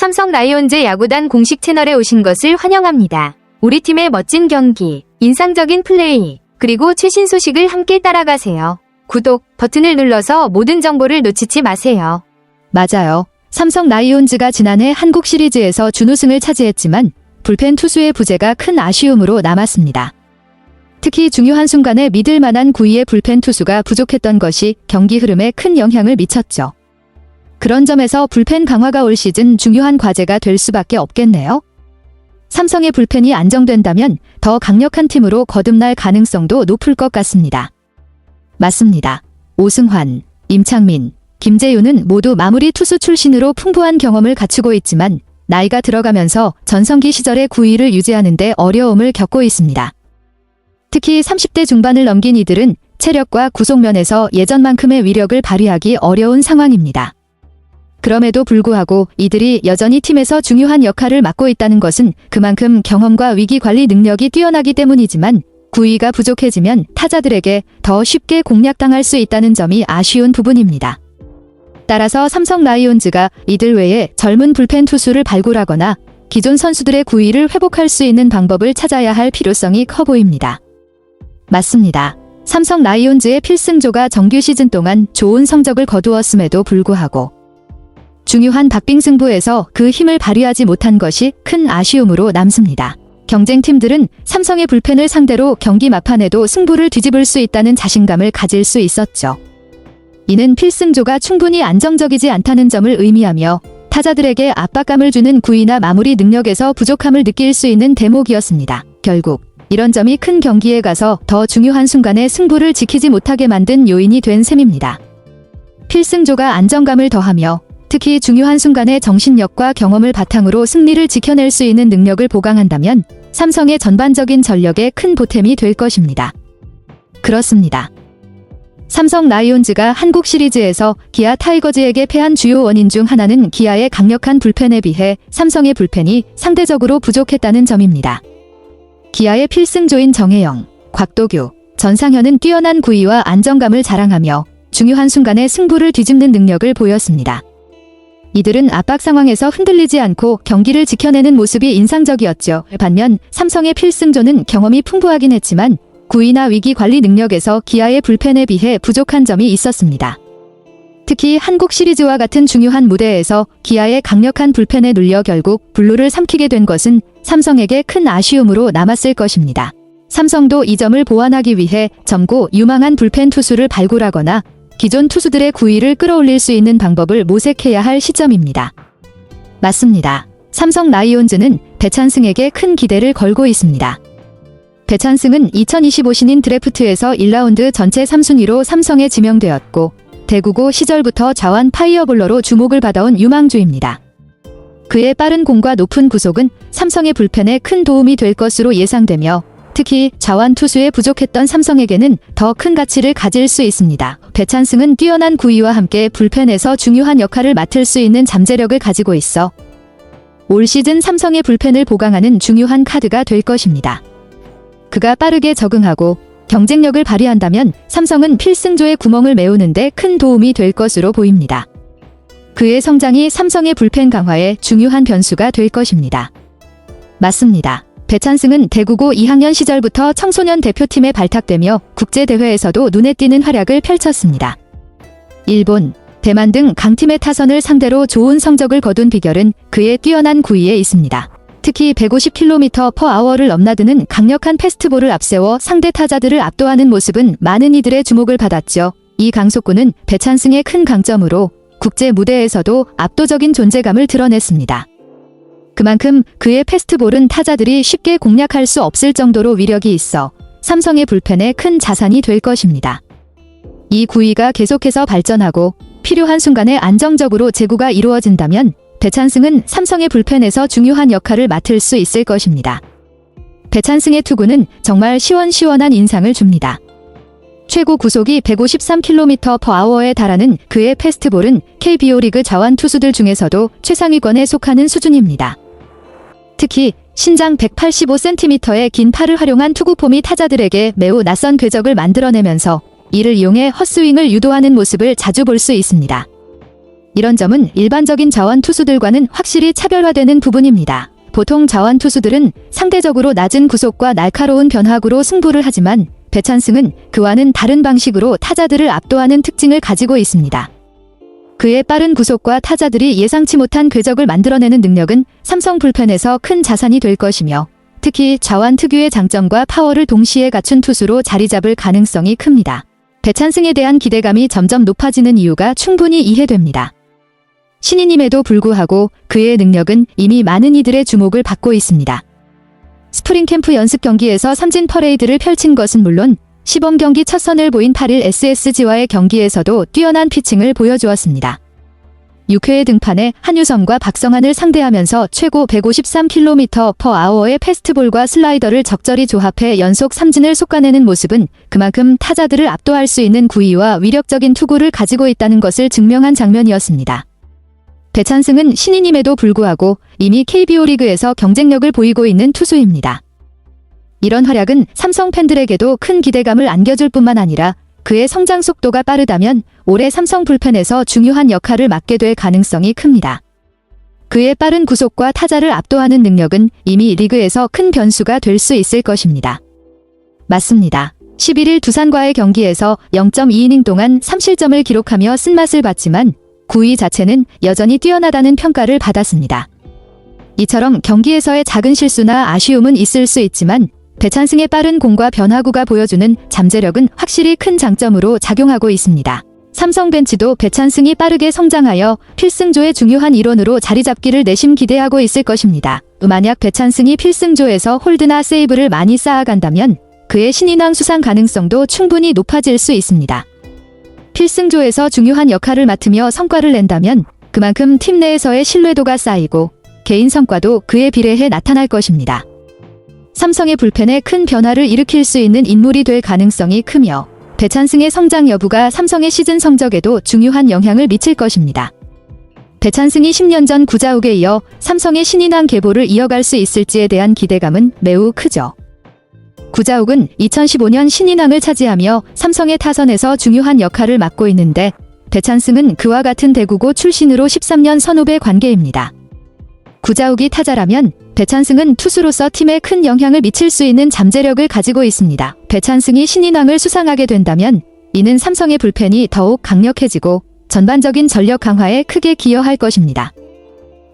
삼성 라이온즈 야구단 공식 채널에 오신 것을 환영합니다. 우리 팀의 멋진 경기, 인상적인 플레이, 그리고 최신 소식을 함께 따라가세요. 구독 버튼을 눌러서 모든 정보를 놓치지 마세요. 맞아요. 삼성 라이온즈가 지난해 한국 시리즈에서 준우승을 차지했지만 불펜 투수의 부재가 큰 아쉬움으로 남았습니다. 특히 중요한 순간에 믿을 만한 구위의 불펜 투수가 부족했던 것이 경기 흐름에 큰 영향을 미쳤죠. 그런 점에서 불펜 강화가 올 시즌 중요한 과제가 될 수밖에 없겠네요. 삼성의 불펜이 안정된다면 더 강력한 팀으로 거듭날 가능성도 높을 것 같습니다. 맞습니다. 오승환, 임창민, 김재윤은 모두 마무리 투수 출신으로 풍부한 경험을 갖추고 있지만 나이가 들어가면서 전성기 시절의 구위를 유지하는 데 어려움을 겪고 있습니다. 특히 30대 중반을 넘긴 이들은 체력과 구속면에서 예전만큼의 위력을 발휘하기 어려운 상황입니다. 그럼에도 불구하고 이들이 여전히 팀에서 중요한 역할을 맡고 있다는 것은 그만큼 경험과 위기 관리 능력이 뛰어나기 때문이지만 구위가 부족해지면 타자들에게 더 쉽게 공략당할 수 있다는 점이 아쉬운 부분입니다. 따라서 삼성 라이온즈가 이들 외에 젊은 불펜 투수를 발굴하거나 기존 선수들의 구위를 회복할 수 있는 방법을 찾아야 할 필요성이 커 보입니다. 맞습니다. 삼성 라이온즈의 필승조가 정규 시즌 동안 좋은 성적을 거두었음에도 불구하고 중요한 박빙 승부에서 그 힘을 발휘하지 못한 것이 큰 아쉬움으로 남습니다. 경쟁팀들은 삼성의 불펜을 상대로 경기 막판에도 승부를 뒤집을 수 있다는 자신감을 가질 수 있었죠. 이는 필승조가 충분히 안정적이지 않다는 점을 의미하며 타자들에게 압박감을 주는 구위나 마무리 능력에서 부족함을 느낄 수 있는 대목이었습니다. 결국 이런 점이 큰 경기에 가서 더 중요한 순간에 승부를 지키지 못하게 만든 요인이 된 셈입니다. 필승조가 안정감을 더하며 특히 중요한 순간에 정신력과 경험을 바탕으로 승리를 지켜낼 수 있는 능력을 보강한다면 삼성의 전반적인 전력에 큰 보탬이 될 것입니다. 그렇습니다. 삼성 라이온즈가 한국 시리즈에서 기아 타이거즈에게 패한 주요 원인 중 하나는 기아의 강력한 불펜에 비해 삼성의 불펜이 상대적으로 부족했다는 점입니다. 기아의 필승조인 정혜영, 곽도규, 전상현은 뛰어난 구위와 안정감을 자랑하며 중요한 순간에 승부를 뒤집는 능력을 보였습니다. 이들은 압박 상황에서 흔들리지 않고 경기를 지켜내는 모습이 인상적이었죠. 반면 삼성의 필승조는 경험이 풍부하긴 했지만 구위나 위기 관리 능력에서 기아의 불펜에 비해 부족한 점이 있었습니다. 특히 한국 시리즈와 같은 중요한 무대에서 기아의 강력한 불펜에 눌려 결국 불루를 삼키게 된 것은 삼성에게 큰 아쉬움으로 남았을 것입니다. 삼성도 이 점을 보완하기 위해 젊고 유망한 불펜 투수를 발굴하거나 기존 투수들의 구위를 끌어올릴 수 있는 방법을 모색해야 할 시점입니다. 맞습니다. 삼성 라이온즈는 배찬승에게 큰 기대를 걸고 있습니다. 배찬승은 2025 신인 드래프트에서 1라운드 전체 3순위로 삼성에 지명되었고 대구고 시절부터 좌완 파이어볼러로 주목을 받아온 유망주입니다. 그의 빠른 공과 높은 구속은 삼성의 불펜에 큰 도움이 될 것으로 예상되며 특히 좌완 투수에 부족했던 삼성에게는 더 큰 가치를 가질 수 있습니다. 배찬승은 뛰어난 구위와 함께 불펜에서 중요한 역할을 맡을 수 있는 잠재력을 가지고 있어 올 시즌 삼성의 불펜을 보강하는 중요한 카드가 될 것입니다. 그가 빠르게 적응하고 경쟁력을 발휘한다면 삼성은 필승조의 구멍을 메우는 데 큰 도움이 될 것으로 보입니다. 그의 성장이 삼성의 불펜 강화에 중요한 변수가 될 것입니다. 맞습니다. 배찬승은 대구고 2학년 시절부터 청소년 대표팀에 발탁되며 국제대회에서도 눈에 띄는 활약을 펼쳤습니다. 일본, 대만 등 강팀의 타선을 상대로 좋은 성적을 거둔 비결은 그의 뛰어난 구위에 있습니다. 특히 150km/h를 넘나드는 강력한 패스트볼을 앞세워 상대 타자들을 압도하는 모습은 많은 이들의 주목을 받았죠. 이 강속구는 배찬승의 큰 강점으로 국제 무대에서도 압도적인 존재감을 드러냈습니다. 그만큼 그의 패스트볼은 타자들이 쉽게 공략할 수 없을 정도로 위력이 있어 삼성의 불펜에 큰 자산이 될 것입니다. 이 구위가 계속해서 발전하고 필요한 순간에 안정적으로 제구가 이루어진다면 배찬승은 삼성의 불펜에서 중요한 역할을 맡을 수 있을 것입니다. 배찬승의 투구는 정말 시원시원한 인상을 줍니다. 최고 구속이 153km/h에 달하는 그의 패스트볼은 KBO 리그 좌완 투수들 중에서도 최상위권에 속하는 수준입니다. 특히 신장 185cm의 긴 팔을 활용한 투구폼이 타자들에게 매우 낯선 궤적을 만들어내면서 이를 이용해 헛스윙을 유도하는 모습을 자주 볼 수 있습니다. 이런 점은 일반적인 자원 투수들과는 확실히 차별화되는 부분입니다. 보통 자원 투수들은 상대적으로 낮은 구속과 날카로운 변화구로 승부를 하지만 배찬승은 그와는 다른 방식으로 타자들을 압도하는 특징을 가지고 있습니다. 그의 빠른 구속과 타자들이 예상치 못한 궤적을 만들어내는 능력은 삼성 불펜에서 큰 자산이 될 것이며 특히 좌완 특유의 장점과 파워를 동시에 갖춘 투수로 자리 잡을 가능성이 큽니다. 배찬승에 대한 기대감이 점점 높아지는 이유가 충분히 이해됩니다. 신인임에도 불구하고 그의 능력은 이미 많은 이들의 주목을 받고 있습니다. 스프링 캠프 연습 경기에서 삼진 퍼레이드를 펼친 것은 물론 시범 경기 첫 선을 보인 8일 SSG와의 경기에서도 뛰어난 피칭을 보여주었습니다. 6회에 등판해 한유섬과 박성환을 상대하면서 최고 153km/h의 패스트볼과 슬라이더를 적절히 조합해 연속 삼진을 솎아내는 모습은 그만큼 타자들을 압도할 수 있는 구위와 위력적인 투구를 가지고 있다는 것을 증명한 장면이었습니다. 배찬승은 신인임에도 불구하고 이미 KBO 리그에서 경쟁력을 보이고 있는 투수입니다. 이런 활약은 삼성 팬들에게도 큰 기대감을 안겨줄 뿐만 아니라 그의 성장 속도가 빠르다면 올해 삼성 불펜에서 중요한 역할을 맡게 될 가능성이 큽니다. 그의 빠른 구속과 타자를 압도하는 능력은 이미 리그에서 큰 변수가 될 수 있을 것입니다. 맞습니다. 11일 두산과의 경기에서 0.2이닝 동안 3실점을 기록하며 쓴맛을 봤지만 구위 자체는 여전히 뛰어나다는 평가를 받았습니다. 이처럼 경기에서의 작은 실수나 아쉬움은 있을 수 있지만 배찬승의 빠른 공과 변화구가 보여주는 잠재력은 확실히 큰 장점으로 작용하고 있습니다. 삼성 벤치도 배찬승이 빠르게 성장하여 필승조의 중요한 일원으로 자리 잡기를 내심 기대하고 있을 것입니다. 만약 배찬승이 필승조에서 홀드나 세이브를 많이 쌓아간다면 그의 신인왕 수상 가능성도 충분히 높아질 수 있습니다. 필승조에서 중요한 역할을 맡으며 성과를 낸다면 그만큼 팀 내에서의 신뢰도가 쌓이고 개인 성과도 그에 비례해 나타날 것입니다. 삼성의 불펜에 큰 변화를 일으킬 수 있는 인물이 될 가능성이 크며 배찬승의 성장 여부가 삼성의 시즌 성적에도 중요한 영향을 미칠 것입니다. 배찬승이 10년 전 구자욱에 이어 삼성의 신인왕 계보를 이어갈 수 있을지에 대한 기대감은 매우 크죠. 구자욱은 2015년 신인왕을 차지하며 삼성의 타선에서 중요한 역할을 맡고 있는데 배찬승은 그와 같은 대구고 출신으로 13년 선후배 관계입니다. 구자욱이 타자라면 배찬승은 투수로서 팀에 큰 영향을 미칠 수 있는 잠재력을 가지고 있습니다. 배찬승이 신인왕을 수상하게 된다면 이는 삼성의 불펜이 더욱 강력해지고 전반적인 전력 강화에 크게 기여할 것입니다.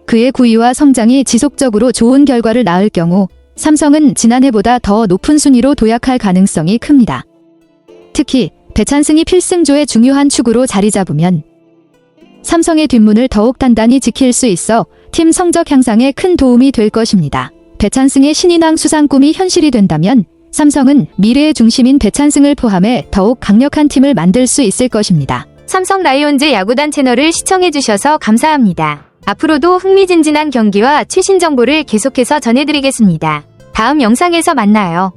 그의 구위와 성장이 지속적으로 좋은 결과를 낳을 경우 삼성은 지난해보다 더 높은 순위로 도약할 가능성이 큽니다. 특히 배찬승이 필승조의 중요한 축으로 자리 잡으면 삼성의 뒷문을 더욱 단단히 지킬 수 있어 팀 성적 향상에 큰 도움이 될 것입니다. 배찬승의 신인왕 수상 꿈이 현실이 된다면 삼성은 미래의 중심인 배찬승을 포함해 더욱 강력한 팀을 만들 수 있을 것입니다. 삼성 라이온즈 야구단 채널을 시청해주셔서 감사합니다. 앞으로도 흥미진진한 경기와 최신 정보를 계속해서 전해드리겠습니다. 다음 영상에서 만나요.